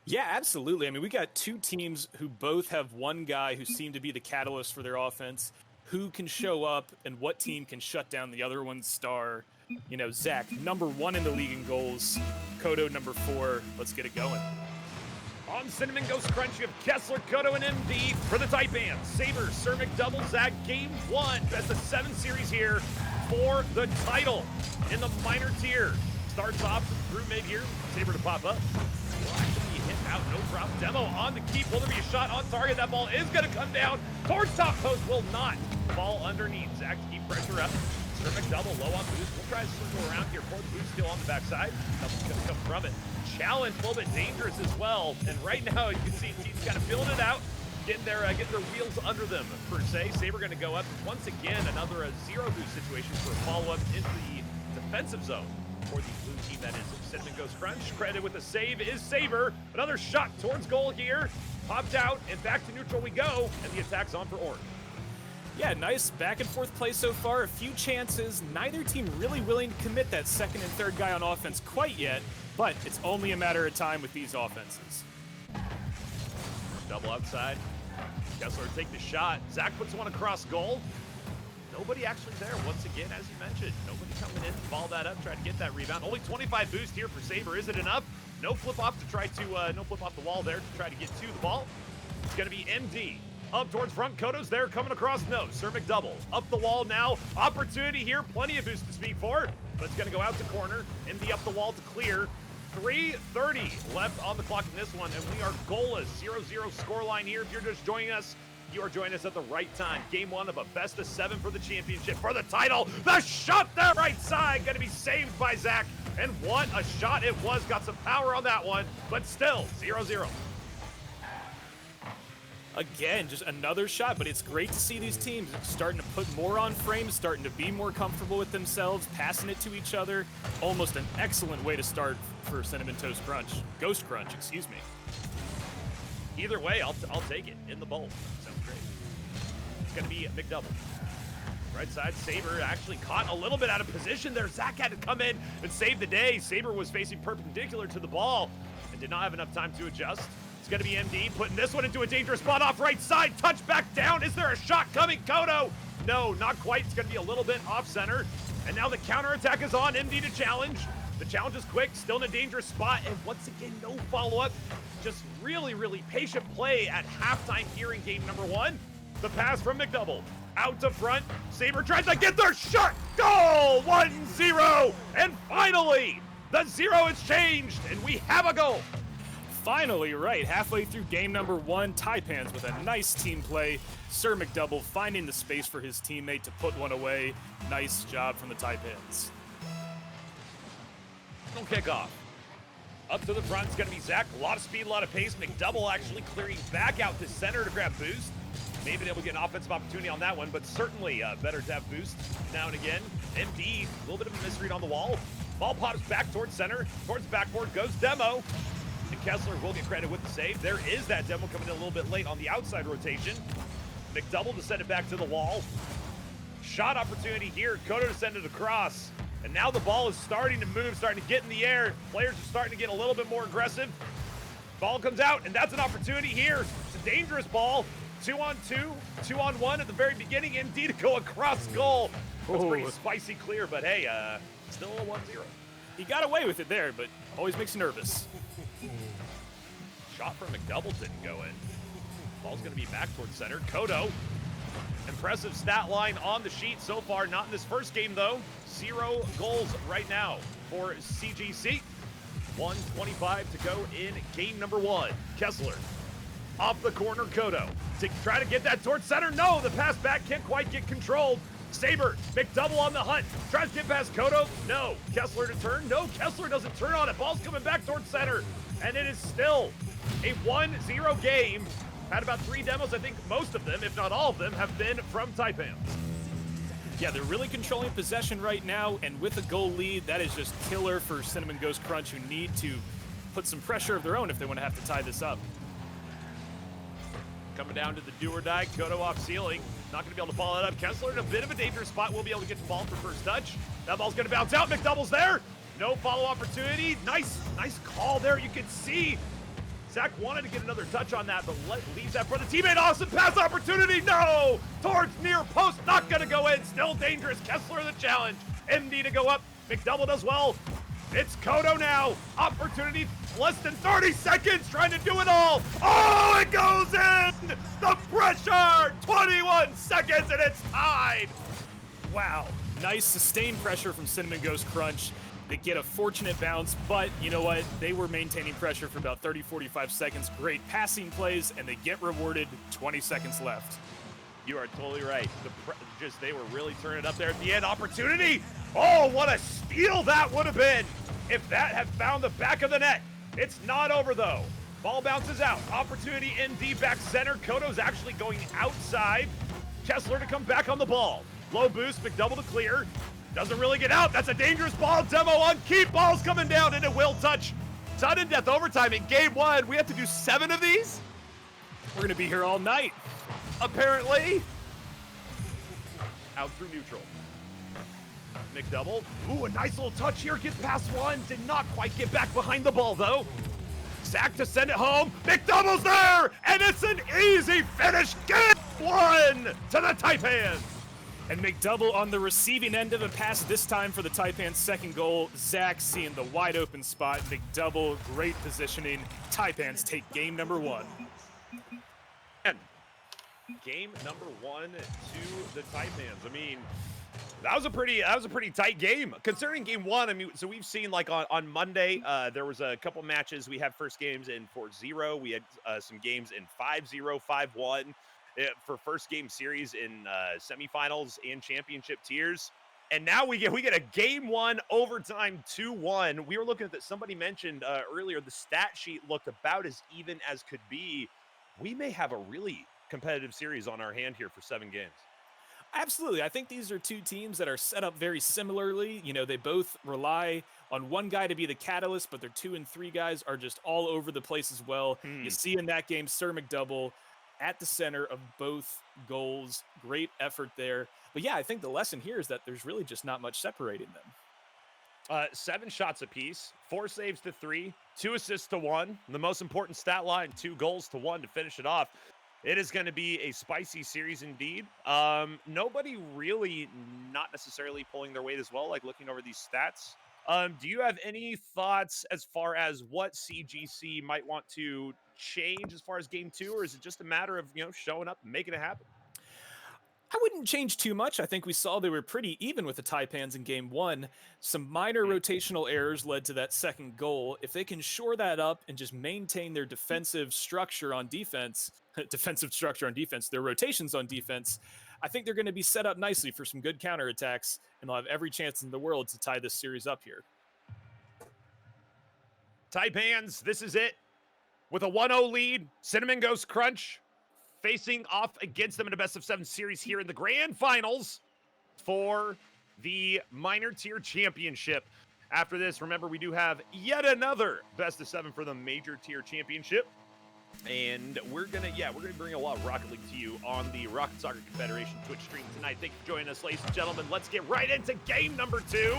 Yeah, absolutely. I mean, we got two teams who both have one guy who seemed to be the catalyst for their offense, who can show up, and what team can shut down the other one's star. You know, Zach, number one in the league in goals. Kodo, number four. Let's get it going. On Cinnamon Ghost Crunch, you have Kessler, Kodo, and MD for the Taipans. Saber, Sir McDouble, Zach, Game 1. Best of 7 series here for the title in the minor tier. Starts off through mid here. Saber to pop up. Will actually hit out, no drop. Demo on the keep. Will there be a shot on target? That ball is going to come down towards top post. Will not fall underneath. Zach to keep pressure up. Sir McDouble low on boost. We'll try to circle around here. Fourth boost still on the backside. Nothing's going to come from it. Challenge, a little bit dangerous as well. And right now, you can see teams kind of feeling it out, getting their wheels under them, per se. Saber going to go up. Once again, another zero boost situation for a follow-up into the defensive zone for the blue team, that is. Cinnamon Ghost Crunch. Credit with the save is Saber. Another shot towards goal here. Popped out, and back to neutral we go. And the attack's on for Orange. Yeah, nice back and forth play so far. A few chances. Neither team really willing to commit that second and third guy on offense quite yet, but it's only a matter of time with these offenses. Double outside. Kessler take the shot. Zach puts one across goal. Nobody actually there once again, as you mentioned. Nobody coming in to ball that up, try to get that rebound. Only 25 boost here for Saber. Is it enough? No flip off to try to, no flip off the wall there to try to get to the ball. It's going to be MD. Up towards front. Kodo's there, coming across. No. Sir McDouble. Up the wall now. Opportunity here. Plenty of boost to speak for. But it's going to go out to corner. MD up the wall to clear. 3:30 left on the clock in this one. And we are goalless. 0-0 scoreline here. If you're just joining us, you are joining us at the right time. Game 1 of a best of 7 for the championship, for the title. The shot there right side. Going to be saved by Zach. And what a shot it was. Got some power on that one. But still, 0-0. Again, just another shot, but it's great to see these teams starting to put more on frames, starting to be more comfortable with themselves, passing it to each other. Almost an excellent way to start for Cinnamon Toast Crunch. Ghost Crunch, excuse me. Either way, I'll take it in the bowl. Sounds great. It's going to be McDouble. Right side, Saber actually caught a little bit out of position there. Zach had to come in and save the day. Saber was facing perpendicular to the ball and did not have enough time to adjust. It's going to be MD putting this one into a dangerous spot off right side. Touch back down. Is there a shot coming? Kodo? No, not quite. It's going to be a little bit off center. And now the counterattack is on. MD to challenge. The challenge is quick. Still in a dangerous spot. And once again, no follow-up. Just really, really patient play at halftime here in game number 1. The pass from McDouble. Out to front. Saber tries to get their shot. Goal! 1-0. And finally, the 0 is changed. And we have a goal. Finally, right, halfway through game number 1, Taipans with a nice team play. Sir McDouble finding the space for his teammate to put one away. Nice job from the Taipans. No kickoff. Up to the front, it's going to be Zach. A lot of speed, a lot of pace. McDouble actually clearing back out to center to grab boost. Maybe able to get an offensive opportunity on that one, but certainly better to have boost now and again. MD, a little bit of a misread on the wall. Ball pops back towards center, towards backboard goes Demo. And Kessler will get credit with the save. There is that Demo coming in a little bit late on the outside rotation. McDouble to send it back to the wall. Shot opportunity here. Kodo to send it across. And now the ball is starting to move, starting to get in the air. Players are starting to get a little bit more aggressive. Ball comes out, and that's an opportunity here. It's a dangerous ball. 2-on-2, 2-on-1 at the very beginning. MD to go across goal. That's pretty spicy clear, but hey, still a 1-0. He got away with it there, but always makes you nervous. Shot from McDouble didn't go in. Ball's going to be back towards center. Kodo. Impressive stat line on the sheet so far. Not in this first game, though. 0 goals right now for CGC. 1:25 to go in game number 1. Kessler off the corner. Kodo to try to get that towards center. No, the pass back can't quite get controlled. Saber, McDouble on the hunt. Tries to get past Kodo. No. Kessler to turn. No, Kessler doesn't turn on it. Ball's coming back towards center. And it is still a 1-0 game. Had about 3 demos. I think most of them, if not all of them, have been from Taipans. Yeah, they're really controlling possession right now, and with a goal lead, that is just killer for Cinnamon Ghost Crunch, who need to put some pressure of their own if they want to have to tie this up. Coming down to the do or die. Kodo off ceiling. Not going to be able to follow that up. Kessler in a bit of a dangerous spot. Will be able to get the ball for first touch. That ball's going to bounce out. McDouble's there. No follow opportunity. Nice call there. You can see Zach wanted to get another touch on that, but leaves that for the teammate. Awesome pass opportunity. No! Towards near post. Not going to go in. Still dangerous. Kessler the challenge. MD to go up. McDouble does well. It's Kodo now. Opportunity. Less than 30 seconds. Trying to do it all. Oh, it goes in. The pressure. 21 seconds and it's tied. Wow. Nice sustained pressure from Cinnamon Ghost Crunch. They get a fortunate bounce, but you know what? They were maintaining pressure for about 30, 45 seconds. Great passing plays, and they get rewarded 20 seconds left. You are totally right. They were really turning it up there at the end. Opportunity. Oh, what a steal that would have been if that had found the back of the net. It's not over, though. Ball bounces out. Opportunity in deep back center. Kodo's actually going outside. Kessler to come back on the ball. Low boost, McDouble to clear. Doesn't really get out. That's a dangerous ball. Demo on keep. Ball's coming down, and it will touch. Sudden death overtime in game 1. We have to do 7 of these? We're going to be here all night. Apparently. Out through neutral. McDouble. Ooh, a nice little touch here. Gets past one. Did not quite get back behind the ball, though. Zach to send it home. McDouble's there, and it's an easy finish. Game 1 to the Taipans. And McDouble on the receiving end of a pass this time for the Taipans' second goal. Zach seeing the wide open spot. McDouble, great positioning. Taipans take game number 1. And game number 1 to the Taipans. I mean, that was a pretty tight game. Considering game 1, I mean, so we've seen like on Monday, there was a couple matches. We had first games in 4-0. We had some games in 5-0, 5-1. For first game series in semifinals and championship tiers. And now we get a game 1 overtime 2-1. We were looking at that. Somebody mentioned earlier, the stat sheet looked about as even as could be. We may have a really competitive series on our hand here for 7 games. Absolutely. I think these are two teams that are set up very similarly. You know, they both rely on one guy to be the catalyst, but their 2 and 3 guys are just all over the place as well. You see in that game, Sir McDouble at the center of both goals. Great effort there. But yeah, I think the lesson here is that there's really just not much separating them. 7 shots apiece, 4 saves to 3, 2 assists to 1. The most important stat line, 2 goals to 1 to finish it off. It is going to be a spicy series indeed. Nobody really not necessarily pulling their weight as well, like looking over these stats. Do you have any thoughts as far as what CGC might want to change as far as game 2, or is it just a matter of, you know, showing up and making it happen? I wouldn't change too much. I think we saw they were pretty even with the Taipans in game 1. Some minor rotational errors led to that second goal. If they can shore that up and just maintain their defensive structure on defense, their rotations on defense, I think they're going to be set up nicely for some good counterattacks, and they'll have every chance in the world to tie this series up here. Taipans, this is it. With a 1-0 lead, Cinnamon Ghost Crunch facing off against them in a best-of-7 series here in the grand finals for the minor tier championship. After this, remember, we do have yet another best-of-7 for the major tier championship. And we're gonna bring a lot of Rocket League to you on the Rocket Soccer Confederation Twitch stream tonight. Thank you for joining us, ladies and gentlemen. Let's get right into game number 2. So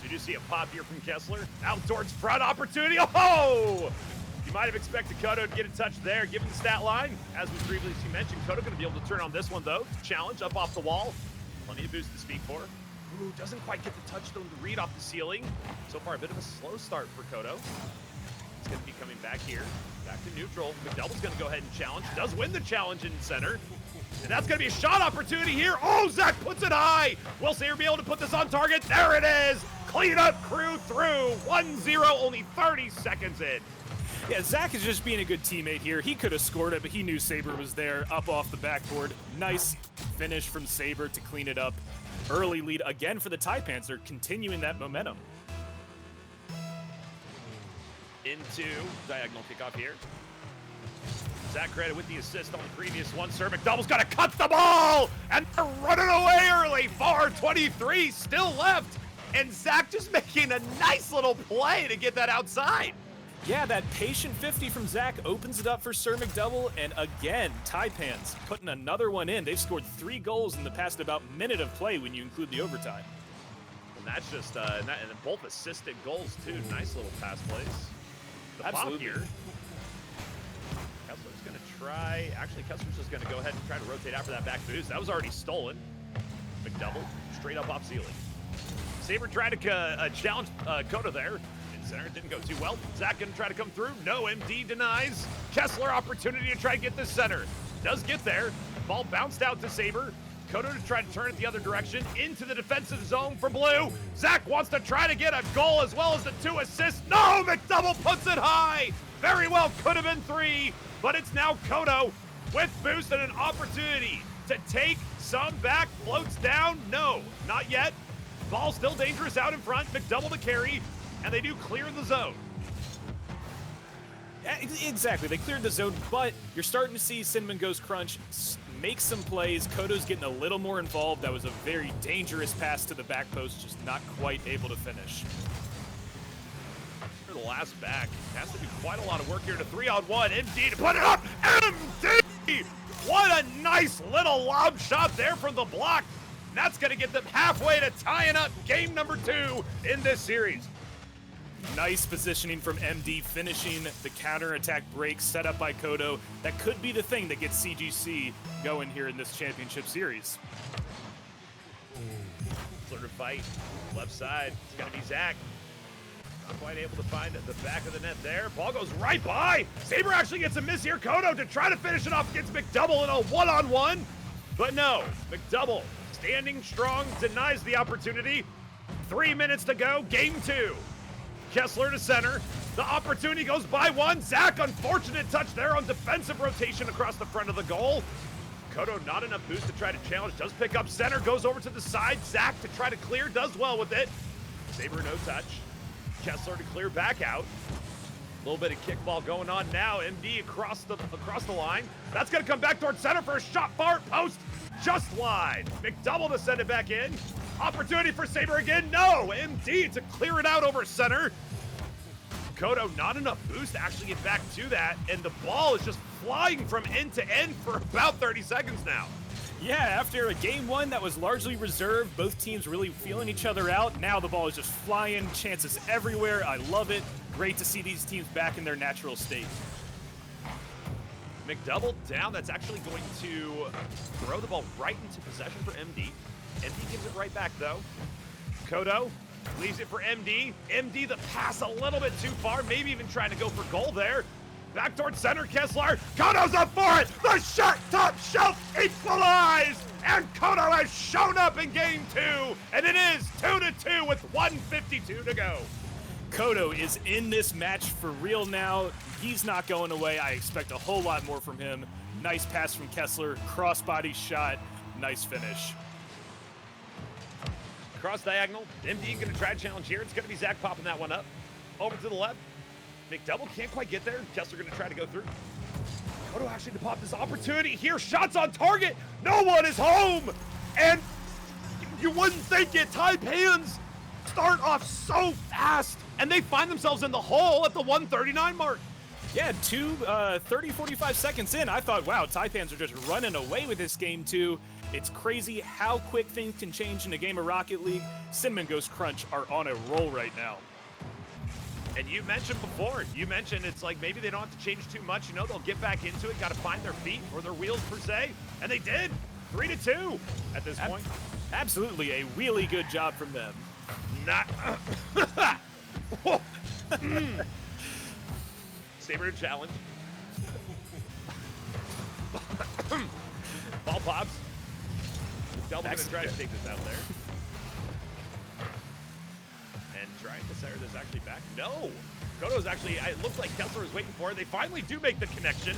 you do see a pop here from Kessler. Out towards front opportunity. Oh! You might have expected Kodo to get a touch there, given the stat line. As we previously mentioned, Kodo going to be able to turn on this one, though. Challenge up off the wall. Plenty of boost to speak for. Ooh, doesn't quite get the touchstone to read off the ceiling. So far, a bit of a slow start for Kodo. He's going to be coming back here. Back to neutral. McDouble's going to go ahead and challenge. Does win the challenge in center. And that's going to be a shot opportunity here. Oh, Zach puts it high. Will Sayer be able to put this on target? There it is. Clean up crew through. 1-0, only 30 seconds in. Yeah, Zach is just being a good teammate here. He could have scored it, but he knew Saber was there, up off the backboard. Nice finish from Saber to clean it up. Early lead again for the Taipans. They're continuing that momentum. Into diagonal kickoff here. Zach credit with the assist on the previous one. Sir McDouble's got to cut the ball, and they're running away early. 4:23 still left, and Zach just making a nice little play to get that outside. Yeah, that patient 50 from Zach opens it up for Sir McDouble, and again, Taipans putting another one in. They've scored 3 goals in the past about minute of play when you include the overtime. And that's just, and both assisted goals too. Nice little pass plays. The Absolutely. pop here. try, actually Kessler's just gonna go ahead and try to rotate after that back boost. That was already stolen. McDouble, straight up off ceiling. Saber tried to challenge Kodo there. In center, didn't go too well. Zach gonna try to come through. No, MD denies. Kessler opportunity to try to get this center. Does get there. Ball bounced out to Saber. Kodo to try to turn it the other direction into the defensive zone for Blue. Zach wants to try to get a goal as well as the 2 assists. No, McDouble puts it high. Very well could have been 3, but it's now Kodo with boost and an opportunity to take some back. Floats down. No, not yet. Ball still dangerous out in front. McDouble to carry, and they do clear the zone. Yeah, exactly. They cleared the zone, but you're starting to see Cinnamon Ghost Crunch make some plays. Kodo's getting a little more involved. That was a very dangerous pass to the back post, just not quite able to finish. For the last back, has to do quite a lot of work here to 3-on-1. MD to put it up. MD! What a nice little lob shot there from the block. And that's going to get them halfway to tying up game number 2 in this series. Nice positioning from MD, finishing the counterattack break set up by Kodo. That could be the thing that gets CGC going here in this championship series. Sort of fight. Left side. It's going to be Zach. Not quite able to find the back of the net there. Ball goes right by. Saber actually gets a miss here. Kodo to try to finish it off against McDouble in a one-on-one. But no, McDouble standing strong, denies the opportunity. 3 minutes to go, game 2. Kessler to center. The opportunity goes by 1. Zach, unfortunate touch there on defensive rotation across the front of the goal. Kodo not enough boost to try to challenge. Does pick up center, goes over to the side. Zach to try to clear, does well with it. Saber no touch. Kessler to clear back out. A little bit of kickball going on now. MD across the line. That's going to come back towards center for a shot far post. Just wide. McDouble to send it back in. Opportunity for Saber again. No, MD to clear it out over center. Kodo not enough boost to actually get back to that, and the ball is just flying from end to end for about 30 seconds now. Yeah, after a game 1 that was largely reserved, both teams really feeling each other out. Now the ball is just flying, chances everywhere. I love it. Great to see these teams back in their natural state. McDouble down. That's actually going to throw the ball right into possession for MD. MD gives it right back, though. Kodo leaves it for MD. MD the pass a little bit too far, maybe even trying to go for goal there. Back towards center, Kessler. Kodo's up for it. The shot top shelf equalized. And Kodo has shown up in game 2. And it is 2-2 with 1:52 to go. Kodo is in this match for real now. He's not going away. I expect a whole lot more from him. Nice pass from Kessler. Crossbody shot. Nice finish. Cross diagonal. MD going to try to challenge here. It's going to be Zach popping that one up. Over to the left. McDouble can't quite get there. Kessler going to try to go through. Kodo actually to pop this opportunity here. Shots on target. No one is home. And you wouldn't think it. Taipans start off so fast. And they find themselves in the hole at the 1:39 mark. Yeah, 45 seconds in, I thought, wow, Taipans are just running away with this game 2. It's crazy how quick things can change in a game of Rocket League. Cinnamon Ghost Crunch are on a roll right now. And you mentioned before, it's like maybe they don't have to change too much. You know, they'll get back into it, got to find their feet or their wheels per se. And they did. 3-2 at this point. Absolutely a really good job from them. Not. Saber to challenge. Ball pops. Double gonna try to take this out there. And trying to center this actually back. No! Kodo's actually, it looks like Kessler is waiting for it. They finally do make the connection.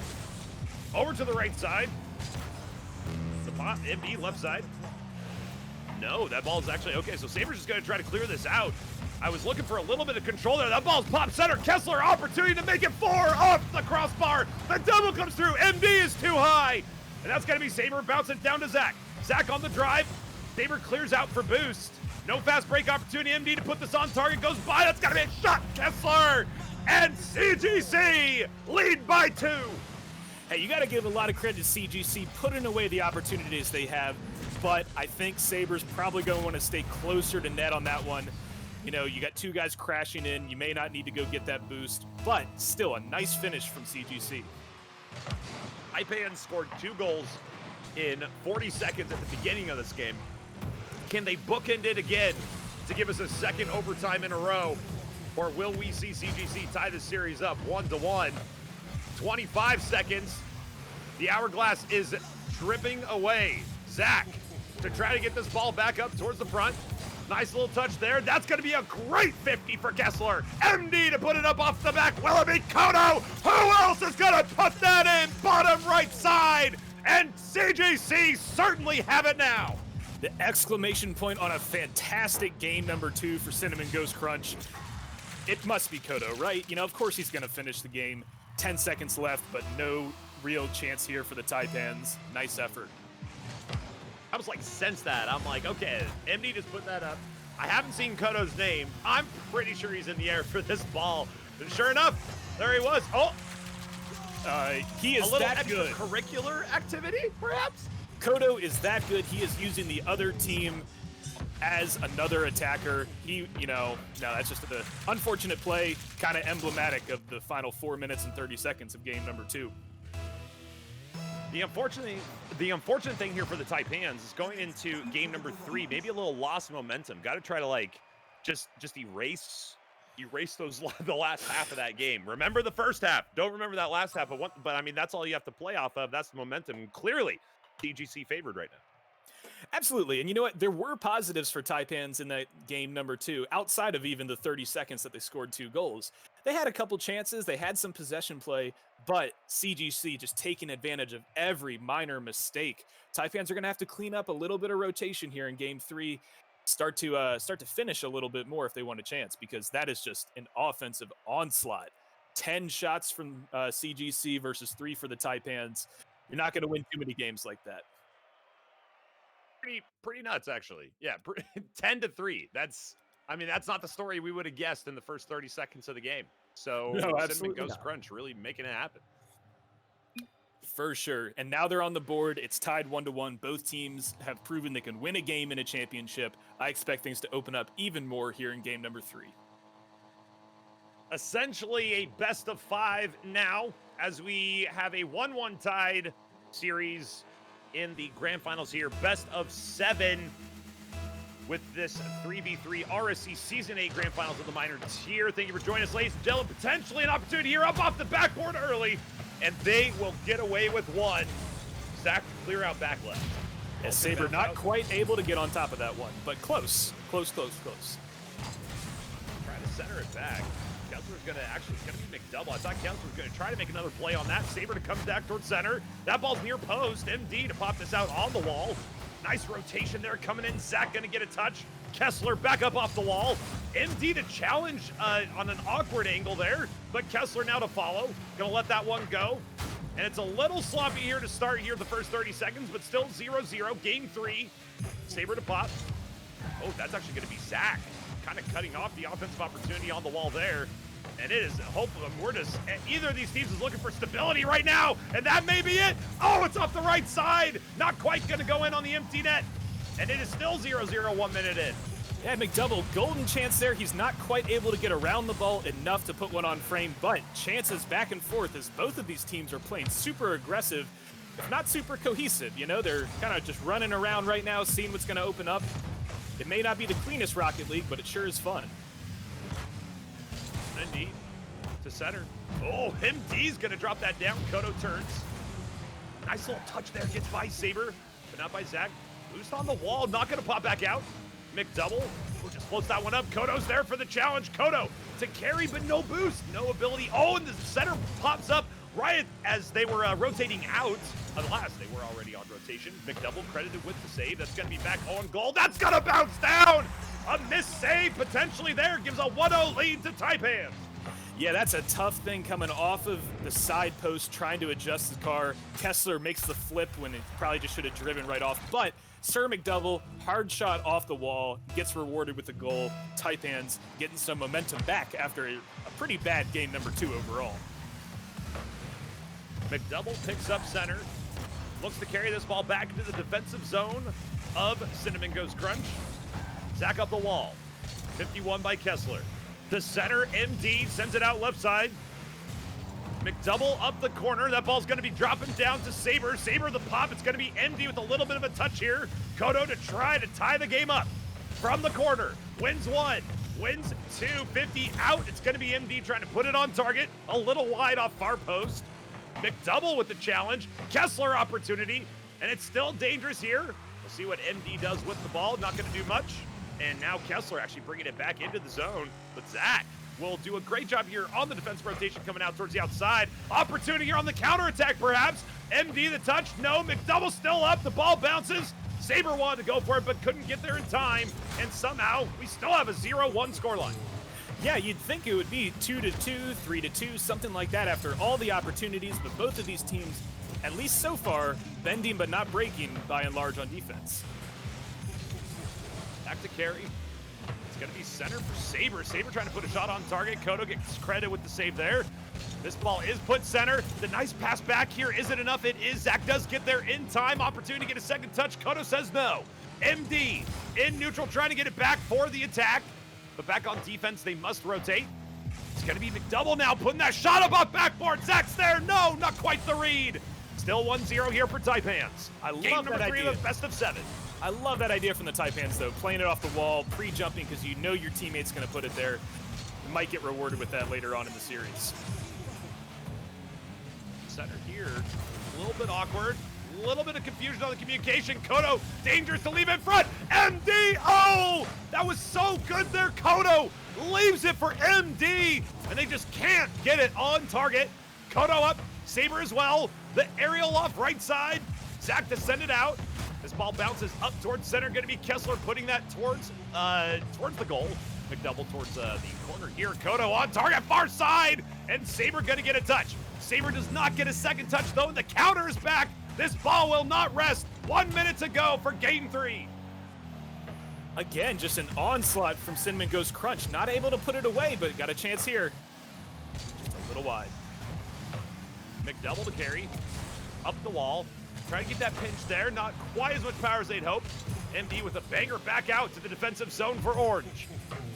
Over to the right side. The pop, MB left side. No, that ball is actually, okay, so Saber's just gonna try to clear this out. I was looking for a little bit of control there. That ball's popped center. Kessler, opportunity to make it 4 off the crossbar. The double comes through. MD is too high. And that's going to be Saber bouncing down to Zach. Zach on the drive. Saber clears out for boost. No fast break opportunity. MD to put this on target. Goes by. That's got to be a shot. Kessler and CGC lead by 2. Hey, you got to give a lot of credit to CGC putting away the opportunities they have. But I think Saber's probably going to want to stay closer to net on that one. You know, you got 2 guys crashing in. You may not need to go get that boost, but still a nice finish from CGC. Taipans scored 2 goals in 40 seconds at the beginning of this game. Can they bookend it again to give us a second overtime in a row? Or will we see CGC tie the series up 1-1? 25 seconds. The hourglass is dripping away. Zach to try to get this ball back up towards the front. Nice little touch there. That's going to be a great 50 for Kessler. MD to put it up off the back. Will it be Kono? Who else is going to put that in? Bottom right side. And CGC certainly have it now. The exclamation point on a fantastic game number 2 for Cinnamon Ghost Crunch. It must be Kodo, right? You know, of course he's going to finish the game. 10 seconds left, but no real chance here for the Taipans. Nice effort. I was like, sense that. I'm like, okay, MD just put that up. I haven't seen Kodo's name. I'm pretty sure he's in the air for this ball. And sure enough, there he was. Oh, he is that good. A little extracurricular activity, perhaps? Kodo is that good. He is using the other team as another attacker. No, that's just the unfortunate play, kind of emblematic of the final 4 minutes and 30 seconds of game number 2. The unfortunate thing here for the Taipans is going into game number 3, maybe a little lost momentum. Got to try to just erase the last half of that game. Remember the first half. Don't remember that last half. But I mean, that's all you have to play off of. That's the momentum. Clearly, TGC favored right now. Absolutely. And you know what? There were positives for Taipans in that game number 2, outside of even the 30 seconds that they scored 2 goals. They had a couple chances. They had some possession play, but CGC just taking advantage of every minor mistake. Taipans are going to have to clean up a little bit of rotation here in game 3, start to finish a little bit more if they want a chance, because that is just an offensive onslaught. 10 shots from CGC versus 3 for the Taipans. You're not going to win too many games like that. Pretty nuts, actually. Yeah, 10-3. That's not the story we would have guessed in the first 30 seconds of the game. So Cinnamon Ghost Crunch really making it happen. For sure. And now they're on the board. It's tied 1-1. Both teams have proven they can win a game in a championship. I expect things to open up even more here in game number 3. Essentially a best of 5 now, as we have a 1-1 tied series in the grand finals here. Best of 7 with this 3v3 RSC Season 8 grand finals of the minor tier. Thank you for joining us, ladies and gentlemen. Potentially an opportunity here up off the backboard early, and they will get away with one. Zach, clear out back left. Yeah, Saber not quite able to get on top of that one, but close. Trying to center it back. Kessler's gonna be McDouble. I thought Kessler was gonna try to make another play on that. Saber to come back towards center. That ball's near post. MD to pop this out on the wall. Nice rotation there coming in. Zach gonna get a touch. Kessler back up off the wall. MD to challenge on an awkward angle there, but Kessler now to follow. Gonna let that one go. And it's a little sloppy here to start here the first 30 seconds, but still 0-0. Game 3. Saber to pop. Oh, that's actually gonna be Zach. Kind of cutting off the offensive opportunity on the wall there. And it is hopefully either of these teams is looking for stability right now, and that may be it. Oh, it's off the right side. Not quite going to go in on the empty net. And it is still 0-0, 1 minute in. Yeah, McDouble, golden chance there. He's not quite able to get around the ball enough to put one on frame, but chances back and forth as both of these teams are playing super aggressive, if not super cohesive. You know, they're kind of just running around right now, seeing what's going to open up. It may not be the cleanest Rocket League, but it sure is fun. MD to center. Oh, MD's going to drop that down. Kodo turns. Nice little touch there. Gets by Saber, but not by Zach. Boost on the wall. Not going to pop back out. McDouble. Oh, just floats that one up. Kodo's there for the challenge. Kodo to carry, but no boost. No ability. Oh, and the center pops up right as they were rotating out. Alas, they were already on rotation. McDouble credited with the save. That's going to be back on goal. That's going to bounce down. A missed save potentially there. Gives a 1-0 lead to Taipans. Yeah, that's a tough thing coming off of the side post, trying to adjust the car. Kessler makes the flip when it probably just should have driven right off. But Sir McDouble, hard shot off the wall, gets rewarded with the goal. Taipans getting some momentum back after a pretty bad game number 2 overall. McDouble picks up center. Looks to carry this ball back into the defensive zone of Cinnamon Ghost Crunch. Zach up the wall. 51 by Kessler. The center, MD, sends it out left side. McDouble up the corner. That ball's going to be dropping down to Saber. Saber the pop. It's going to be MD with a little bit of a touch here. Kodo to try to tie the game up from the corner. Wins 1, wins 2, 50 out. It's going to be MD trying to put it on target. A little wide off far post. McDouble with the challenge. Kessler opportunity. And it's still dangerous here. We'll see what MD does with the ball. Not going to do much. And now Kessler actually bringing it back into the zone. But Zach will do a great job here on the defense rotation coming out towards the outside. Opportunity here on the counterattack, perhaps. MD the touch. No, McDouble still up. The ball bounces. Saber wanted to go for it, but couldn't get there in time. And somehow, we still have a 0-1 scoreline. Yeah, you'd think it would be 2-2, 3-2, something like that after all the opportunities, but both of these teams, at least so far, bending but not breaking by and large on defense. Back to carry. It's going to be center for Saber. Saber trying to put a shot on target. Kodo gets credit with the save there. This ball is put center. The nice pass back here. Is it enough? It is. Zach does get there in time. Opportunity to get a second touch. Kodo says no. MD in neutral trying to get it back for the attack. But back on defense, they must rotate. It's going to be McDouble now putting that shot up off backboard. Zach's there. No, not quite the read. Still 1-0 here for Taipans. Game love number that 3 idea. of the best of 7. I love that idea from the Taipans, though. Playing it off the wall, pre-jumping, because you know your teammate's going to put it there. You might get rewarded with that later on in the series. Center here, a little bit awkward. A little bit of confusion on the communication. Kodo, dangerous to leave in front. MD, oh! That was so good there. Kodo leaves it for MD, and they just can't get it on target. Kodo up, Saber as well. The aerial off right side. Zach to send it out. This ball bounces up towards center. Going to be Kessler putting that towards the goal. McDouble towards the corner here. Kodo on target, far side, and Saber going to get a touch. Saber does not get a second touch though, and the counter is back. This ball will not rest. 1 minute to go for game 3. Again, just an onslaught from Cinnamon Ghost Crunch. Not able to put it away, but got a chance here. Just a little wide. McDouble to carry. Up the wall. Trying to get that pinch there. Not quite as much power as they'd hoped. MD with a banger back out to the defensive zone for Orange.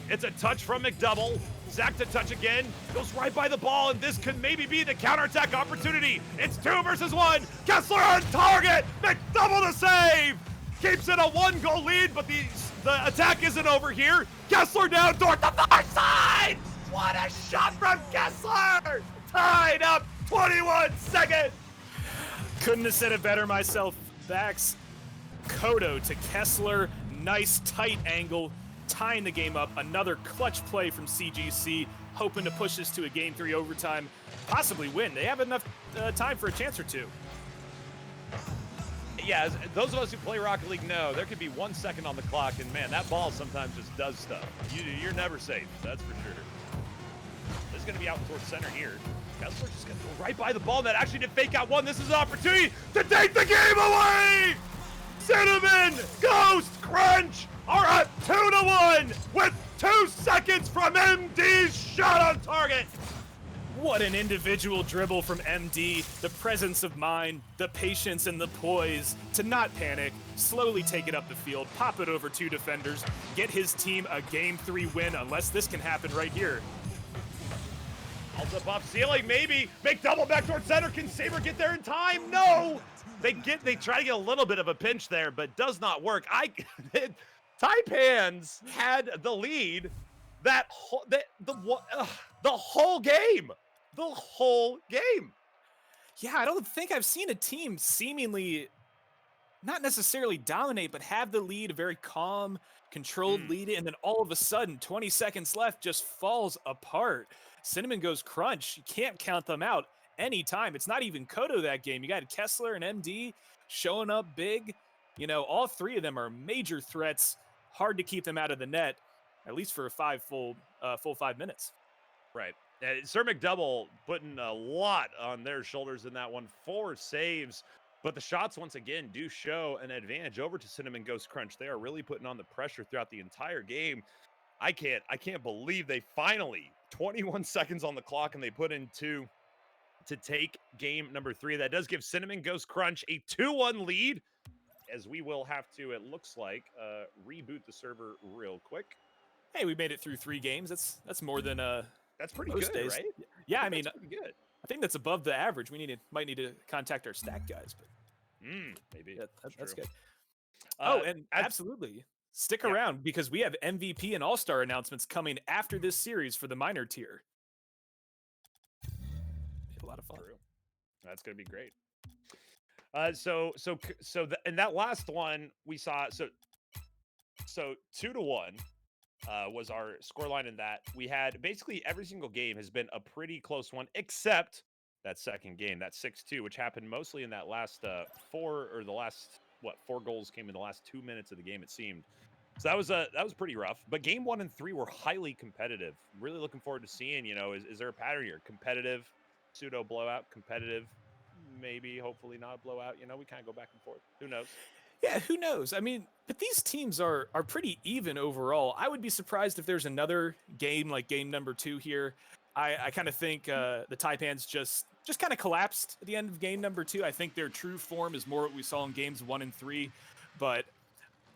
It's a touch from McDouble. Zach to touch again. Goes right by the ball, and this could maybe be the counterattack opportunity. It's 2 versus 1. Kessler on target. McDouble to save. Keeps it a 1-goal lead, but the attack isn't over here. Kessler down toward the far side. What a shot from Kessler. Tied up 21 seconds. Couldn't have said it better myself. Backs Kodo to Kessler. Nice tight angle, tying the game up. Another clutch play from CGC, hoping to push this to a game 3 overtime, possibly win. They have enough time for a chance or two. Yeah, those of us who play Rocket League know there could be 1 second on the clock, and man, that ball sometimes just does stuff. You're never safe, that's for sure. This is going to be out towards center here. Kessler just going to go right by the ball. That actually did fake out one. This is an opportunity to take the game away! Cinnamon Ghost Crunch are up 2-1 with 2 seconds from MD's shot on target. What an individual dribble from MD. The presence of mind, the patience and the poise to not panic, slowly take it up the field, pop it over 2 defenders, get his team a game 3 win, unless this can happen right here. Balls up off ceiling, maybe. McDouble back towards center. Can Saber get there in time? No! They try to get a little bit of a pinch there, but does not work. Taipans had the lead the whole game. The whole game. Yeah, I don't think I've seen a team seemingly not necessarily dominate, but have the lead, a very calm, controlled lead, and then all of a sudden, 20 seconds left, just falls apart. Cinnamon Ghost Crunch, you can't count them out anytime. It's not even Kodo that game. You got Kessler and MD showing up big. You know, all 3 of them are major threats. Hard to keep them out of the net, at least for a full 5 minutes. Right. Sir McDouble putting a lot on their shoulders in that one. 4 saves. But the shots, once again, do show an advantage over to Cinnamon Ghost Crunch. They are really putting on the pressure throughout the entire game. I can't believe they finally, 21 seconds on the clock, and they put in 2 to take game number 3. That does give Cinnamon Ghost Crunch a 2-1 lead, as we will have to, it looks like, reboot the server real quick. Hey, we made it through 3 games. That's more than that's pretty most good, days. right? Yeah, I mean, that's pretty good. I think that's above the average. Might need to contact our stat guys, but Maybe. yeah, that's true. good. And absolutely. Stick around because we have MVP and All-Star announcements coming after this series for the minor tier. A lot of fun. True. That's going to be great. In that last one we saw, so 2-1 was our scoreline in that. We had basically every single game has been a pretty close one, except that second game, that 6-2, which happened mostly in that last 4 goals came in the last 2 minutes of the game, it seemed. So that was pretty rough. But game 1 and 3 were highly competitive. Really looking forward to seeing, is there a pattern here? Competitive, pseudo blowout, competitive, maybe, hopefully not a blowout. We kind of go back and forth. Who knows? Yeah, who knows? I mean, but these teams are pretty even overall. I would be surprised if there's another game like game number 2 here. I kind of think the Taipans just kind of collapsed at the end of game number 2. I think their true form is more what we saw in games 1 and 3, but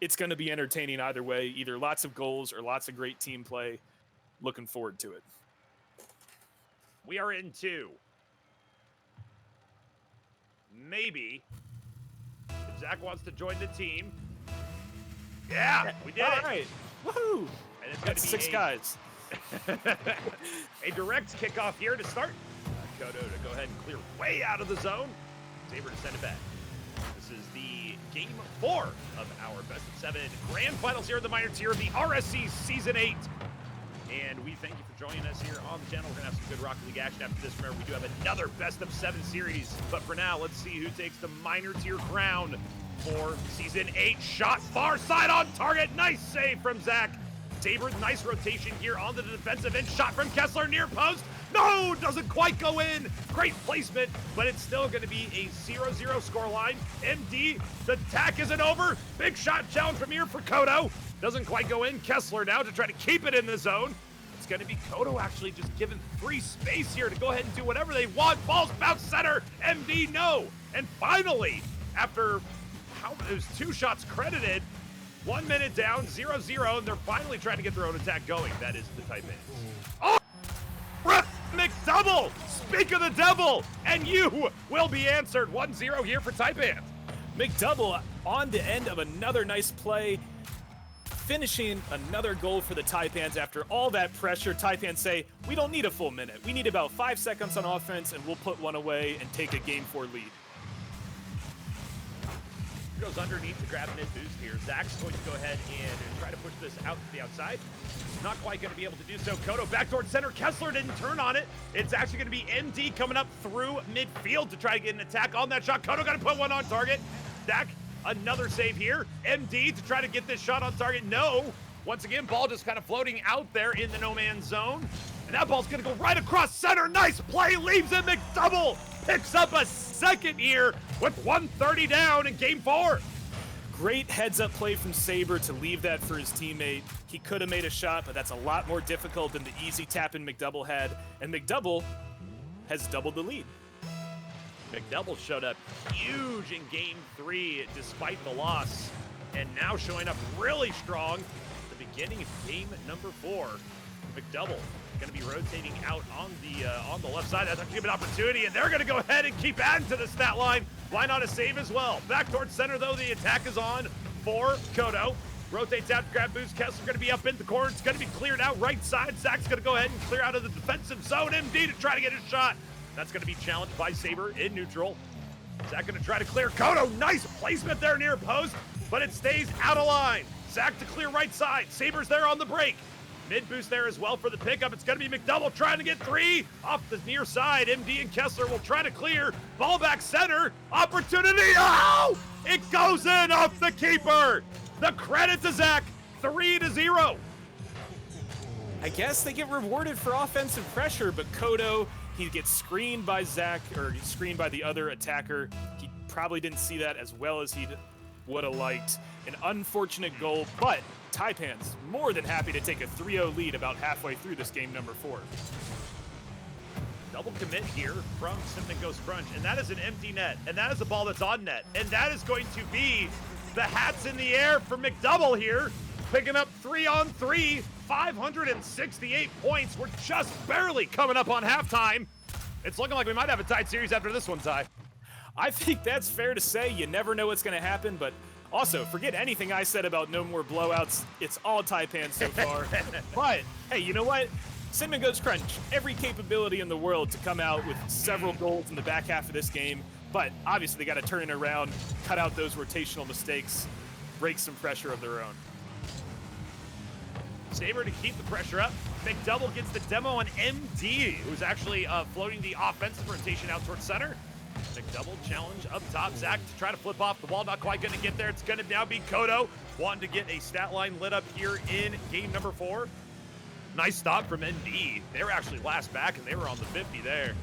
it's going to be entertaining either way. Either lots of goals or lots of great team play. Looking forward to it. We are in 2. Maybe. If Zach wants to join the team. Yeah, we did All it. right. Woohoo! And it's That's 6 guys. A direct kickoff here to start. Kodo to go ahead and clear way out of the zone. Saber to send it back. This is the game 4 of our best of 7 grand finals here in the minor tier of the RSC Season 8. And we thank you for joining us here on the channel. We're going to have some good Rocket League action after this. Remember, we do have another best of 7 series. But for now, let's see who takes the minor tier crown for Season 8. Shot far side on target. Nice save from Zach. Saber, nice rotation here on the defensive end. Shot from Kessler near post. No, doesn't quite go in. Great placement, but it's still going to be a 0-0 scoreline. MD, the attack isn't over. Big shot challenge from here for Kodo. Doesn't quite go in. Kessler now to try to keep it in the zone. It's going to be Kodo actually just given free space here to go ahead and do whatever they want. Balls bounce center. MD, no. And finally, after there's 2 shots credited, 1 minute down, 0-0, and they're finally trying to get their own attack going. That is the Taipans. Oh! McDouble! Speak of the devil! And you will be answered. 1-0 here for Taipans. McDouble on the end of another nice play, finishing another goal for the Taipans after all that pressure. Taipans say, we don't need a full minute. We need about 5 seconds on offense, and we'll put one away and take a game 4 lead. Goes underneath to grab mid boost here. Zach's going to go ahead and try to push this out to the outside. Not quite going to be able to do so. Kodo back towards center. Kessler didn't turn on it. It's actually going to be MD coming up through midfield to try to get an attack on that shot. Kodo got to put one on target. Zach, another save here. MD to try to get this shot on target. No. Once again, ball just kind of floating out there in the no man's zone. And that ball's going to go right across center. Nice play. Leaves it. McDouble picks up a second here with 1:30 down in game 4. Great heads-up play from Saber to leave that for his teammate. He could have made a shot, but that's a lot more difficult than the easy tap-in McDouble had. And McDouble has doubled the lead. McDouble showed up huge in game 3 despite the loss. And now showing up really strong at the beginning of game number 4. McDouble going to be rotating out on the left side. That's actually an opportunity, and they're going to go ahead and keep adding to the stat line. Why not a save as well? Back towards center, though, the attack is on for Kodo. Rotates out, grab boost. Kessler's going to be up in the corner. It's going to be cleared out right side. Zach's going to go ahead and clear out of the defensive zone. MD to try to get his shot. That's going to be challenged by Saber in neutral. Zach going to try to clear. Kodo, nice placement there near post, but it stays out of line. Zach to clear right side. Saber's there on the break. Mid boost there as well for the pickup. It's going to be McDouble trying to get 3 off the near side. MD and Kessler will try to clear. Ball back center. Opportunity. Oh! It goes in off the keeper. The credit to Zach. 3-0. I guess they get rewarded for offensive pressure, but Kodo, he gets screened by Zach, or screened by the other attacker. He probably didn't see that as well as he would have liked. An unfortunate goal, but Taipans more than happy to take a 3-0 lead about halfway through this game number 4. Double commit here from Cinnamon Ghost Crunch, and that is an empty net, and that is a ball that's on net, and that is going to be the hats in the air for McDouble here, picking up 3-on-3, 568 points. We're just barely coming up on halftime. It's looking like we might have a tied series after this one, Ty. I think that's fair to say. You never know what's going to happen, but also, forget anything I said about no more blowouts. It's all Taipans so far. But, hey, you know what? Cinnamon Goes Crunch, every capability in the world to come out with several goals in the back half of this game, but obviously they got to turn it around, cut out those rotational mistakes, break some pressure of their own. Saber to keep the pressure up. McDouble gets the demo on MD, who's actually floating the offensive rotation out towards center. McDouble challenge up top. Zach to try to flip off the wall. Not quite going to get there. It's going to now be Kodo wanting to get a stat line lit up here in game number 4. Nice stop from NB. They were actually last back, and they were on the 50 there.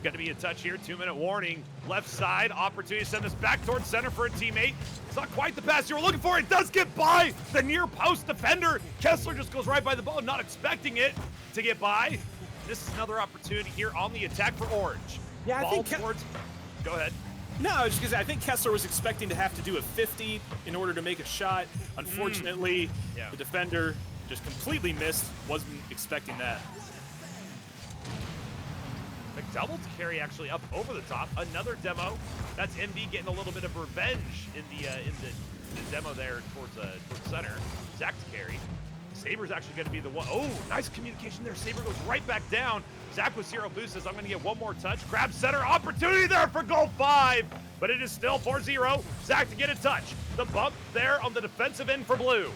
Going to be a touch here. 2-minute warning. Left side. Opportunity to send this back towards center for a teammate. It's not quite the pass you were looking for. It does get by the near post defender. Kessler just goes right by the ball, not expecting it to get by. This is another opportunity here on the attack for Orange. Yeah, ball towards... Go ahead. No, I was just gonna say, I think Kessler was expecting to have to do a 50 in order to make a shot. Unfortunately, the defender just completely missed. Wasn't expecting that. McDouble to carry actually up over the top. Another demo. That's MD getting a little bit of revenge in the demo there towards center. Zach to carry. Saber's actually going to be the one. Oh, nice communication there. Saber goes right back down. Zach with 0 boost says, I'm going to get one more touch. Grab center. Opportunity there for goal 5. But it is still 4-0. Zach to get a touch. The bump there on the defensive end for blue.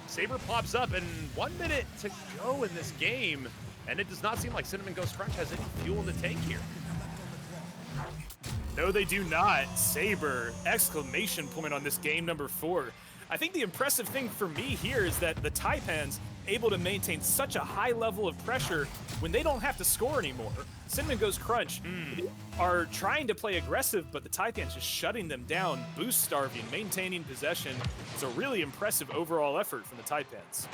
Saber pops up, and 1 minute to go in this game. And it does not seem like Cinnamon Ghost Crunch has any fuel in the tank here. No, they do not. Saber, exclamation point on this game number 4. I think the impressive thing for me here is that the Taipans able to maintain such a high level of pressure when they don't have to score anymore. Cinnamon Goes Crunch are trying to play aggressive, but the Taipans just shutting them down, boost starving, maintaining possession. It's a really impressive overall effort from the Taipans.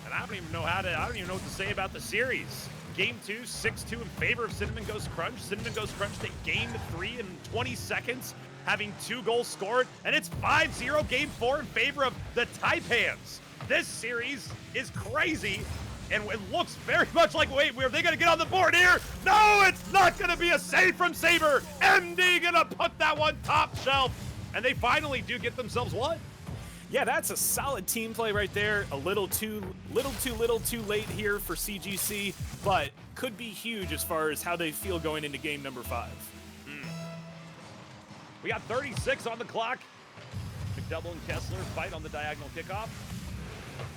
And I don't even know what to say about the series. Game 2, 6-2 in favor of Cinnamon Ghost Crunch. Cinnamon Ghost Crunch take game 3 in 20 seconds, having 2 goals scored, and it's 5-0 game 4 in favor of the Taipans. This series is crazy, and it looks very much like, wait, are they going to get on the board here? No, it's not going to be a save from Saber. MD going to put that one top shelf, and they finally do get themselves one. Yeah, that's a solid team play right there. A little too late here for CGC, but could be huge as far as how they feel going into game number 5. We got 36 on the clock. McDouble and Kessler fight on the diagonal kickoff.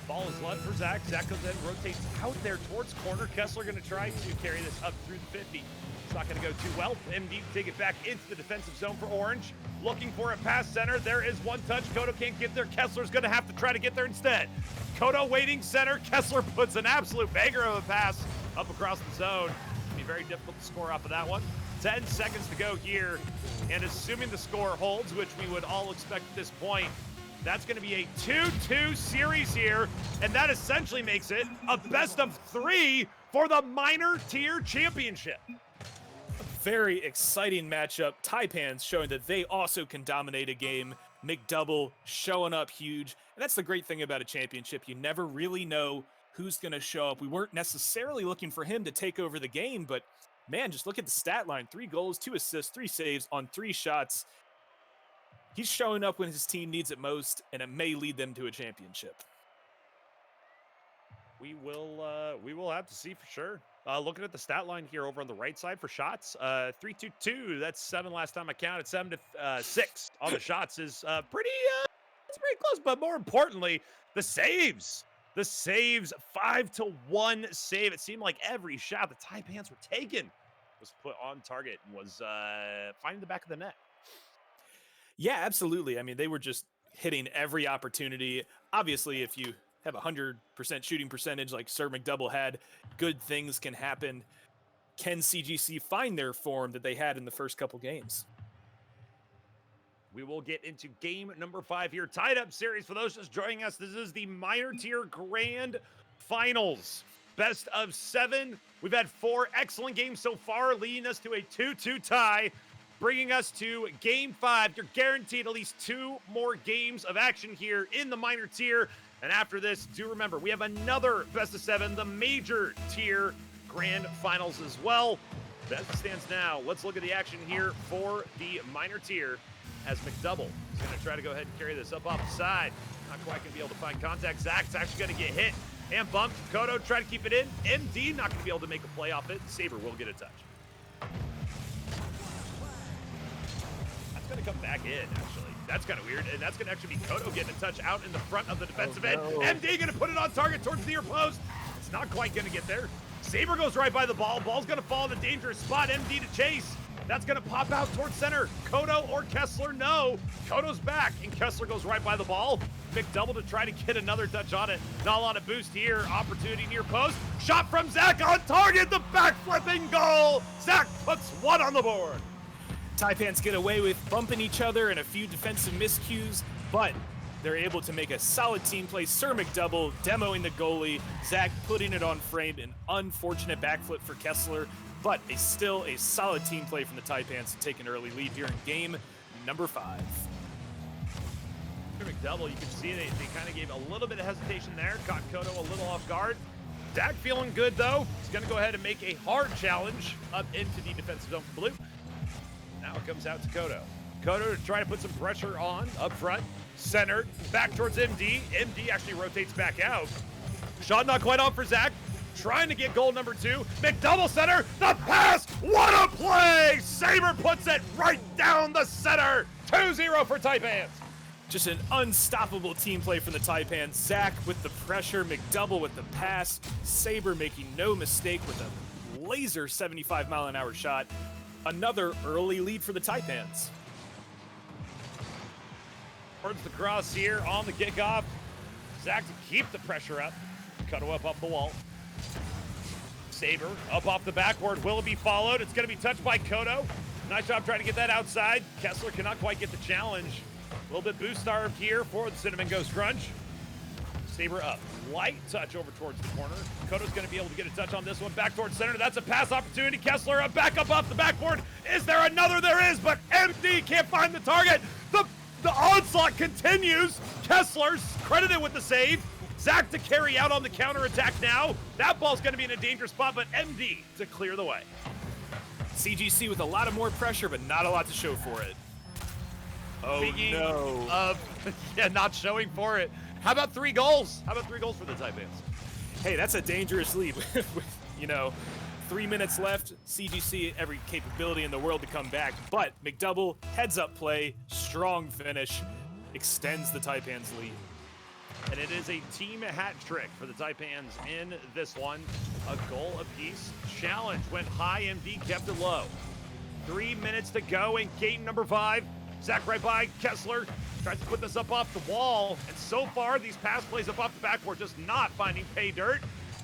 Ball is left for Zach. Zach goes in, rotates out there towards corner. Kessler going to try to carry this up through the 50. It's not going to go too well. MD take it back into the defensive zone for Orange. Looking for it past center. There is one touch. Kodo can't get there. Kessler's going to have to try to get there instead. Kodo waiting center. Kessler puts an absolute banger of a pass up across the zone. It'll be very difficult to score off of that one. 10 seconds to go here. And assuming the score holds, which we would all expect at this point, that's going to be a 2-2 series here. And that essentially makes it a best of 3 for the minor tier championship. Very exciting matchup. Taipans showing that they also can dominate a game. McDouble showing up huge. And that's the great thing about a championship. You never really know who's going to show up. We weren't necessarily looking for him to take over the game, but man, just look at the stat line. 3 goals, 2 assists, 3 saves on 3 shots. He's showing up when his team needs it most, and it may lead them to a championship. We will have to see for sure. Looking at the stat line here over on the right side for shots, 3-2-2. That's 7 last time I counted. 7-6 on the shots is pretty. It's pretty close. But more importantly, the saves. The saves, 5-1 save. It seemed like every shot the Taipans were taking was put on target and was finding the back of the net. Yeah, absolutely. I mean, they were just hitting every opportunity. Obviously, if you have 100% shooting percentage like Sir McDouble had, good things can happen. Can CGC find their form that they had in the first couple games? We will get into game number 5 here. Tied up series for those just joining us. This is the minor tier grand finals. Best of 7. We've had 4 excellent games so far, leading us to a 2-2 tie. Bringing us to game 5. You're guaranteed at least 2 more games of action here in the minor tier. And after this, do remember, we have another best of 7, the major tier grand finals as well. But as it stands now, let's look at the action here for the minor tier as McDouble is going to try to go ahead and carry this up off the side. Not quite going to be able to find contact. Zach's actually going to get hit and bumped. Kodo try to keep it in. MD not going to be able to make a play off it. Saber will get a touch. That's going to come back in, actually. That's kind of weird, and that's going to actually be Kodo getting a touch out in the front of the defensive end. MD going to put it on target towards the near post. It's not quite going to get there. Saber goes right by the ball. Ball's going to fall in a dangerous spot. MD to chase. That's going to pop out towards center. Kodo or Kessler, no. Kodo's back, and Kessler goes right by the ball. McDouble to try to get another touch on it. Not a lot of boost here. Opportunity near post. Shot from Zach on target. The back-flipping goal. Zach puts one on the board. Taipans get away with bumping each other and a few defensive miscues, but they're able to make a solid team play. Sir McDouble demoing the goalie. Zach putting it on frame. An unfortunate backflip for Kessler, but still a solid team play from the Taipans to take an early lead here in game number 5. McDouble, you can see they kind of gave a little bit of hesitation there. Caught Kodo a little off guard. Zach feeling good, though. He's going to go ahead and make a hard challenge up into the defensive zone for blue. Now it comes out to Kodo. Kodo to try to put some pressure on up front. Centered, back towards MD. MD actually rotates back out. Shot not quite on for Zach. Trying to get goal number 2. McDouble center, the pass, what a play! Saber puts it right down the center. 2-0 for Taipans. Just an unstoppable team play from the Taipans. Zach with the pressure, McDouble with the pass, Saber making no mistake with a laser 75-mile-an-hour shot. Another early lead for the Taipans. Towards the cross here on the kickoff. Zach to keep the pressure up. Kodo up off the wall. Saber up off the backboard. Will it be followed? It's going to be touched by Kodo. Nice job trying to get that outside. Kessler cannot quite get the challenge. A little bit boost starved here for the Cinnamon Ghost Crunch. Saber up. Light touch over towards the corner. Kodo's going to be able to get a touch on this one. Back towards center. That's a pass opportunity. Kessler up, back up off the backboard. Is there another? There is, but MD can't find the target. The onslaught continues. Kessler's credited with the save. Zach to carry out on the counterattack now. That ball's going to be in a dangerous spot, but MD to clear the way. CGC with a lot of more pressure, but not a lot to show for it. Oh, Speaking no. of, not showing for it. How about 3 goals? How about 3 goals for the Taipans? Hey, that's a dangerous lead with 3 minutes left. CGC every capability in the world to come back, but McDouble heads up play, strong finish, extends the Taipans lead. And it is a team hat trick for the Taipans in this one. A goal apiece. Challenge went high, MD kept it low. 3 minutes to go in game number 5. Zach right by Kessler. Tries to put this up off the wall. And so far, these pass plays up off the backboard just not finding pay dirt.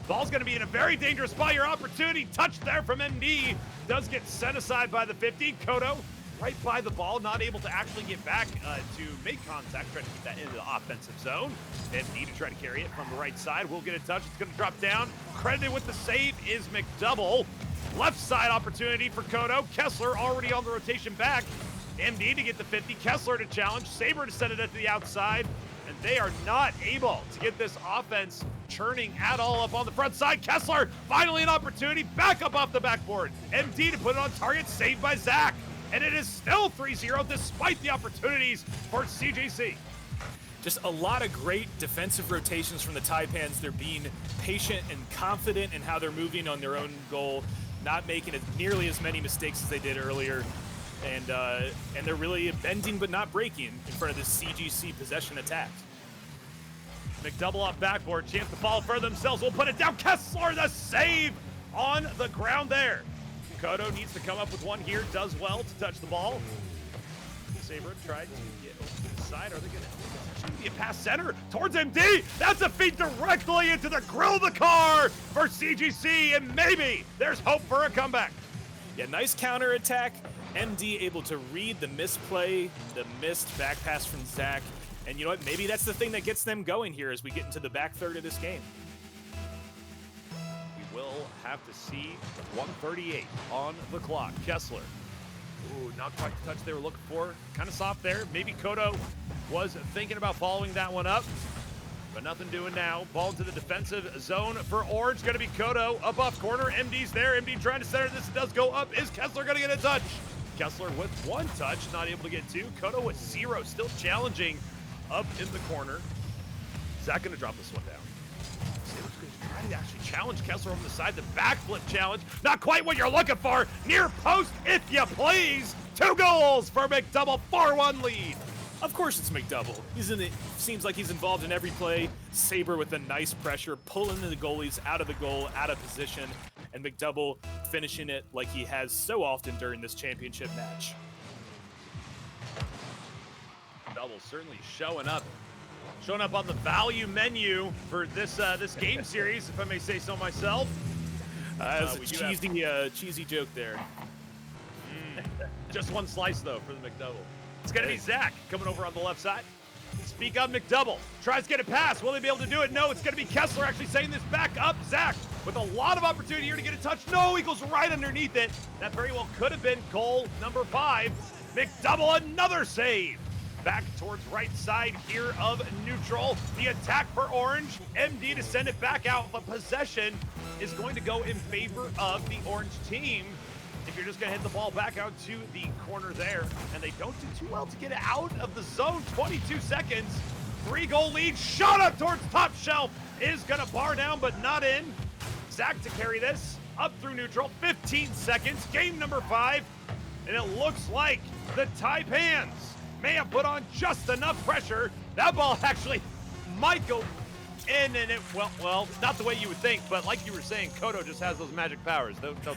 Ball's going to be in a very dangerous spot. Your opportunity touched there from MD. Does get set aside by the 50. Kodo right by the ball, not able to actually get back to make contact, trying to get that into the offensive zone. MD to try to carry it from the right side. Will get a touch. It's going to drop down. Credited with the save is McDouble. Left side opportunity for Kodo. Kessler already on the rotation back. MD to get the 50. Kessler to challenge. Saber to send it to the outside. And they are not able to get this offense churning at all up on the front side. Kessler, finally an opportunity. Back up off the backboard. MD to put it on target. Saved by Zach. And it is still 3-0 despite the opportunities for CGC. Just a lot of great defensive rotations from the Taipans. They're being patient and confident in how they're moving on their own goal, not making nearly as many mistakes as they did earlier. And they're really bending but not breaking in front of this CGC possession attack. McDouble off backboard, chance to follow for themselves. Will put it down. Kessler, the save on the ground there. Kodo needs to come up with one here. Does well to touch the ball. Saber tried to get over to the side. Are they going to be a pass center towards MD? That's a feed directly into the grill of the car for CGC, and maybe there's hope for a comeback. Yeah, nice counterattack. MD able to read the misplay, the missed back pass from Zach. And you know what? Maybe that's the thing that gets them going here as we get into the back third of this game. We will have to see 1:38 on the clock. Kessler. Ooh, not quite the touch they were looking for. Kind of soft there. Maybe Kodo was thinking about following that one up. but nothing doing now. Ball into the defensive zone for Orange. Going to be Kodo up off corner. MD's there. MD trying to center this. It does go up. Is Kessler going to get a touch? Kessler with 1 touch, not able to get 2. Kodo with 0, still challenging up in the corner. Zach going to drop this one down. Saber's going to try to actually challenge Kessler on the side. The backflip challenge, not quite what you're looking for. Near post, if you please. 2 goals for McDouble, 4-1 lead. Of course it's McDouble. Seems like he's involved in every play. Saber with a nice pressure, pulling the goalies out of the goal, out of position, and McDouble finishing it like he has so often during this championship match. McDouble certainly showing up on the value menu for this game series, if I may say so myself. That was a cheesy joke there. Just 1 slice though for the McDouble. It's going to be Zach coming over on the left side. Speak up, McDouble. Tries to get a pass. Will they be able to do it? No, it's going to be Kessler actually setting this back up. Zach with a lot of opportunity here to get a touch. No, he goes right underneath it. That very well could have been goal number 5. McDouble, another save. Back towards right side here of neutral. The attack for Orange. MD to send it back out. The possession is going to go in favor of the Orange team. If you're just going to hit the ball back out to the corner there, and they don't do too well to get out of the zone. 22 seconds, 3-goal lead, shot up towards top shelf, is going to bar down, but not in. Zach to carry this, up through neutral, 15 seconds, game number 5, and it looks like the Taipans may have put on just enough pressure. That ball actually might go in, and it, well, not the way you would think, but like you were saying, Kodo just has those magic powers, don't they?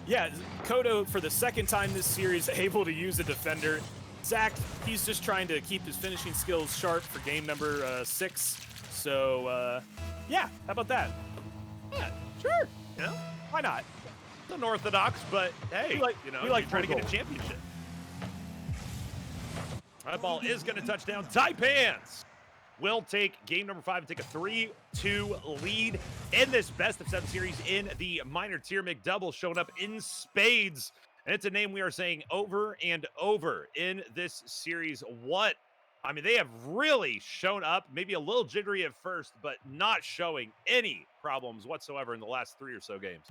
Yeah, Kodo, for the second time this series, able to use a defender. Zach, he's just trying to keep his finishing skills sharp for game number 6. So, yeah, how about that? Yeah, sure. You know, why not? It's unorthodox, but hey, we like trying to get a championship. That ball is going to touch down. Taipans will take game number 5 and take a 3-2 lead in this best-of-7 series in the minor tier. McDouble showing up in spades, and it's a name we are saying over and over in this series. They have really shown up, maybe a little jittery at first, but not showing any problems whatsoever in the last 3 or so games.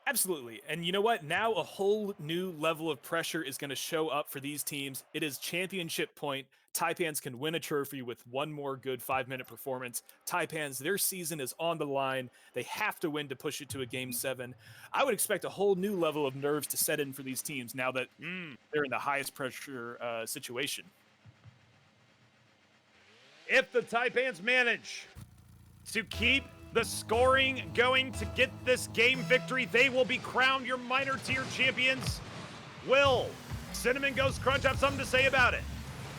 Absolutely. And you know what? Now a whole new level of pressure is going to show up for these teams. It is championship point. Taipans can win a trophy with 1 more good 5-minute performance. Taipans, their season is on the line. They have to win to push it to a game 7. I would expect a whole new level of nerves to set in for these teams now that they're in the highest pressure situation. If the Taipans manage to keep the scoring going to get this game victory, they will be crowned your minor tier champions. Will Cinnamon Ghost Crunch have something to say about it?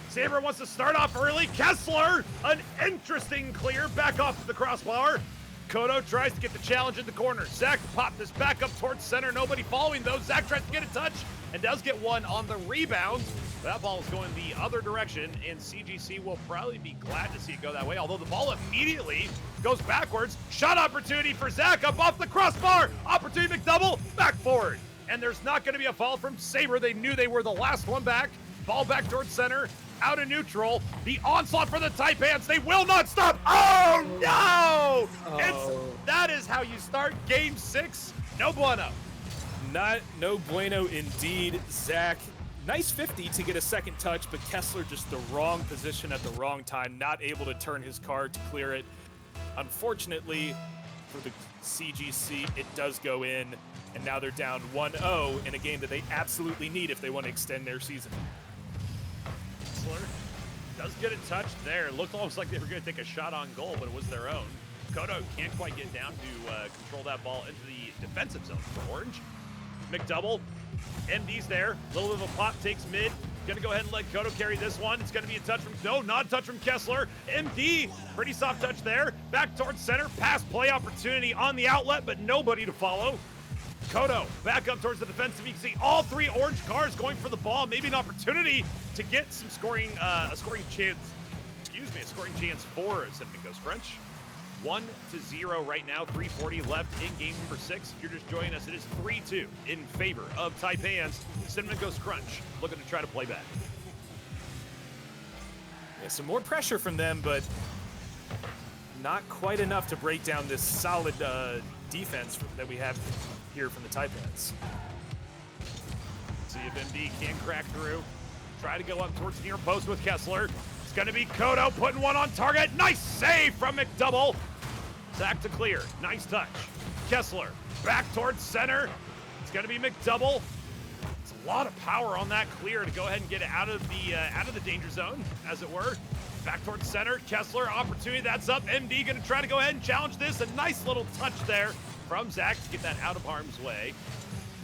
Saber wants to start off early. Kessler, an interesting clear, back off to the crossbar. Kodo tries to get the challenge in the corner. Zach popped this back up towards center. Nobody following though. Zach tries to get a touch and does get one on the rebound. That ball is going the other direction, and CGC will probably be glad to see it go that way, although the ball immediately goes backwards. Shot opportunity for Zach up off the crossbar. Opportunity McDouble, back forward. And there's not going to be a foul from Saber. They knew they were the last one back. Ball back towards center, out of neutral. The onslaught for the Taipans. They will not stop. Oh, no! That is how you start game 6. No bueno. No bueno indeed, Zach. Nice 50 to get a second touch, but Kessler just the wrong position at the wrong time, not able to turn his card to clear it. Unfortunately for the CGC, it does go in, and now they're down 1-0 in a game that they absolutely need if they want to extend their season. Kessler does get a touch there. Looked almost like they were going to take a shot on goal, but it was their own. Kodo can't quite get down to control that ball into the defensive zone for Orange. McDouble, MD's there. Little bit of a pop, takes mid. Gonna go ahead and let Kodo carry this one. It's gonna be a touch from, no, not a touch from Kessler. MD, pretty soft touch there. Back towards center, pass play opportunity on the outlet, but nobody to follow. Kodo back up towards the defensive. You can see all 3 Orange cars going for the ball. Maybe an opportunity to get some scoring, a scoring chance for Cinnamon Ghost Crunch. 1-0 right now, 3:40 left in game number 6. If you're just joining us, it is 3-2 in favor of Taipans. Cinnamon Ghost Crunch looking to try to play back. Yeah, some more pressure from them, but not quite enough to break down this solid defense that we have here from the Taipans. See if MD can crack through. Try to go up towards near post with Kessler. It's going to be Kodo putting one on target. Nice save from McDouble. Zach to clear. Nice touch. Kessler back towards center. It's going to be McDouble. It's a lot of power on that clear to go ahead and get it out of the danger zone, as it were. Back towards center. Kessler, opportunity. That's up. MD going to try to go ahead and challenge this. A nice little touch there from Zach to get that out of harm's way.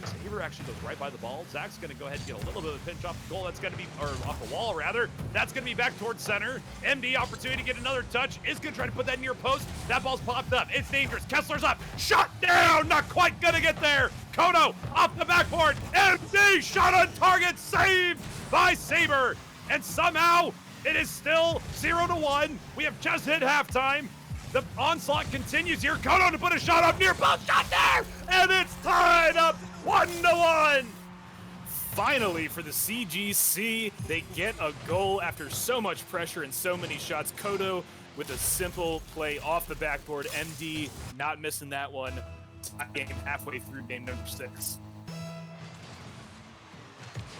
Saber actually goes right by the ball. Zach's going to go ahead and get a little bit of a pinch off the goal. That's going to be, or off the wall rather. That's going to be back towards center. MD opportunity to get another touch. Is going to try to put that near post. That ball's popped up. It's dangerous. Kessler's up. Shot down. Not quite going to get there. Kodo off the backboard. MD shot on target. Saved by Saber. And somehow it is still 0-1. We have just hit halftime. The onslaught continues here. Kodo to put a shot up near post. Shot there. And it's tied up 1-1. Finally, for the CGC, they get a goal after so much pressure and so many shots. Kodo with a simple play off the backboard. MD not missing that one. Tie game halfway through game number 6.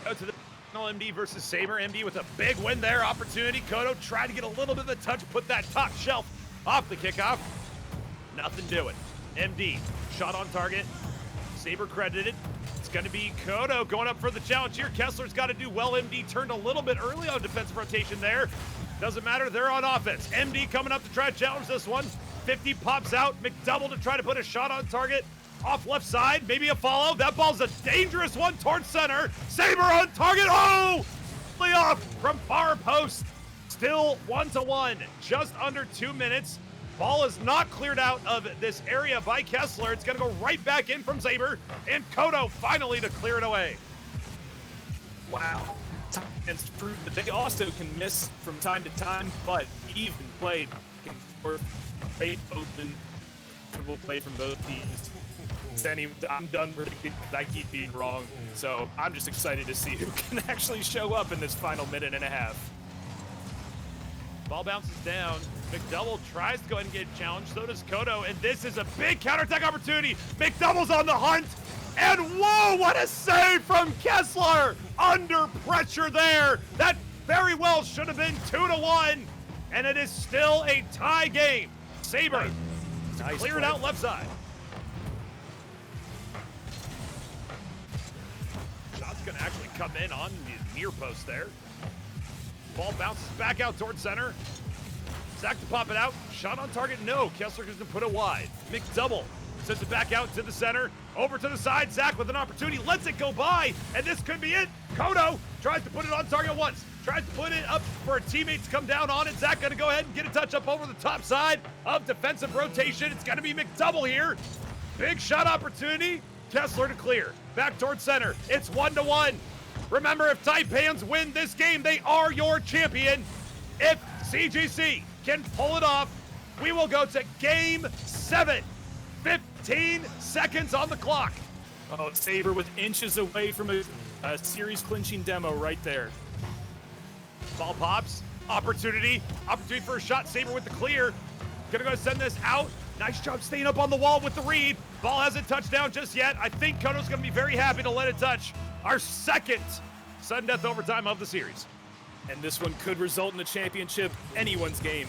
Go to the final MD versus Saber. MD with a big win there. Opportunity. Kodo tried to get a little bit of a touch, put that top shelf off the kickoff. Nothing doing. MD shot on target. Saber credited. It's going to be Kodo going up for the challenge here. Kessler's got to do well. MD turned a little bit early on defensive rotation there. Doesn't matter. They're on offense. MD coming up to try to challenge this one. 50 pops out. McDouble to try to put a shot on target. Off left side. Maybe a follow. That ball's a dangerous one towards center. Saber on target. Oh! Off from far post. Still 1-1. Just under 2 minutes. Ball is not cleared out of this area by Kessler. It's going to go right back in from Saber. And Kodo finally to clear it away. Wow. Taipans proved that they also can miss from time to time, but even play great open play from both teams. I'm done predicting. I keep being wrong. So I'm just excited to see who can actually show up in this final minute and a half. Ball bounces down. McDouble tries to go ahead and get a challenge. So does Kodo. And this is a big counterattack opportunity. McDouble's on the hunt. And whoa, what a save from Kessler. Under pressure there. That very well should have been 2-1. And it is still a tie game. Saber nice clear it out left side. Shot's going to actually come in on the near post there. Ball bounces back out towards center. Zach to pop it out. Shot on target, no. Kessler going to put it wide. McDouble sends it back out to the center. Over to the side. Zach with an opportunity. Lets it go by. And this could be it. Kodo tries to put it on target once. Tries to put it up for a teammate to come down on it. Zach going to go ahead and get a touch up over the top side of defensive rotation. It's going to be McDouble here. Big shot opportunity. Kessler to clear. Back towards center. It's 1-1. Remember, if Taipans win this game, they are your champion. If CGC can pull it off, we will go to game 7. 15 seconds on the clock. Oh, Saber with inches away from a series clinching demo right there. Ball pops. Opportunity for a shot. Saber with the clear. Gonna go send this out. Nice job staying up on the wall with the read. Ball hasn't touched down just yet. I think Kodo's gonna be very happy to let it touch. Our second sudden death overtime of the series. And this one could result in a championship, anyone's game.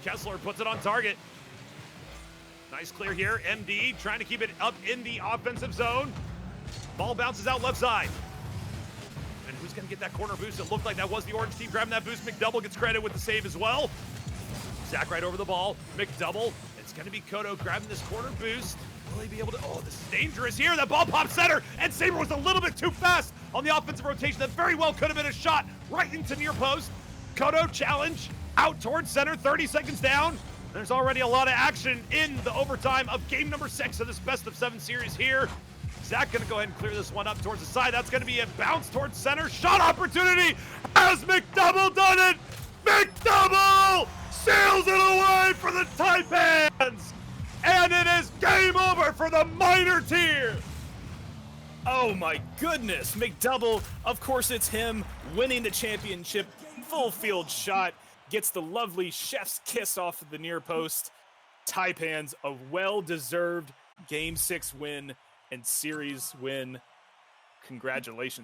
Kessler puts it on target. Nice clear here. MD trying to keep it up in the offensive zone. Ball bounces out left side. And who's going to get that corner boost? It looked like that was the orange team grabbing that boost. McDouble gets credit with the save as well. Zach right over the ball. McDouble. It's going to be Kodo grabbing this corner boost. Will he be able to? Oh, this is dangerous here. That ball pops center. And Saber was a little bit too fast on the offensive rotation. That very well could have been a shot right into near post. Kodo challenge out towards center. 30 seconds down. There's already a lot of action in the overtime of game number 6 of this best of 7 series here. Zach gonna go ahead and clear this one up towards the side. That's gonna be a bounce towards center. Shot opportunity. Has McDouble done it? McDouble sails it away for the Taipans. And it is game over for the minor tier. Oh my goodness, McDouble, of course it's him winning the championship. Full field shot. gets the lovely chef's kiss off of the near post. Taipans, a well-deserved Game 6 win and series win. Congratulations.